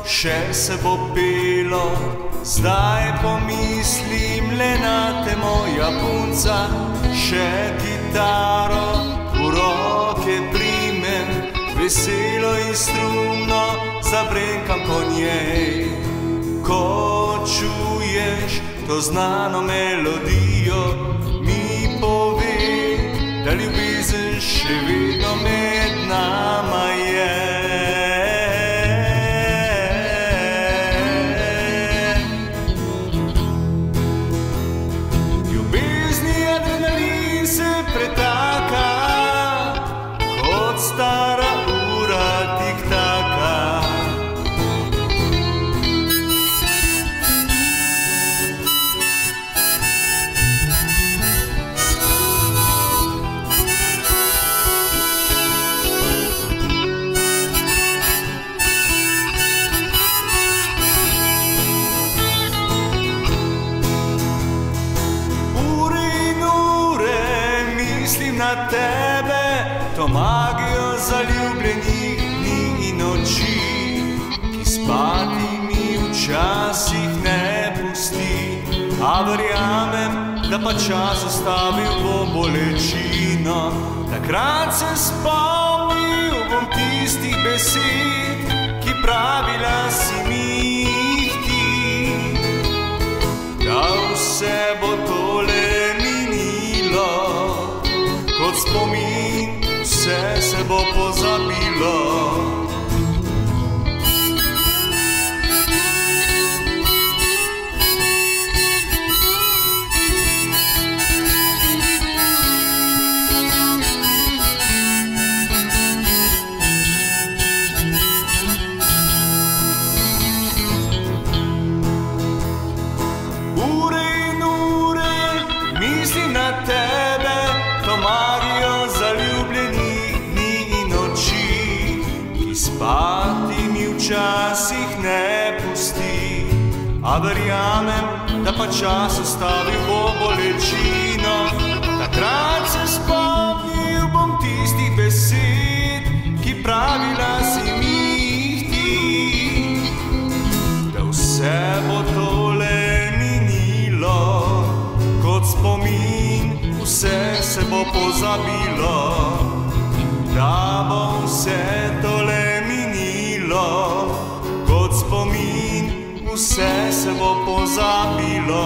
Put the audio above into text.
še se bo pelo. Zdaj pomislim le na te, moja punca, še kitaro v roke primem, veselo in strumno zabrenkam po njej. Ko čuješ to znano melodijo, mi pove, da ljubezen še vedno med nama je. Ljubezni adrenalin se pretaka, kot stara ura tiktaka. Na tebe, to magijo zaljubljenih dni in noči, ki spati mi včasih ne pusti. A verjamem, da pa čas ustavil bo bolečino. Takrat se spomnil bom tistih besed, ki pravila si mi jih ti, da vse bo tole minilo. Kot spomin, vse se bo pozabilo. Ure in ure mislim na tebe, magijo zaljubljenih dni in noči, ki spati mi včasih ne pusti. A verjamem, da pa čas ustavil bo bolečino. Takrat se spomnil bom tistih besed, ki pravila si mi jih ti, da vse bo tole minilo. Kot spomin, vse se bo pozabilo, da bo vse tole minilo. Kot spomin, vse se bo pozabilo.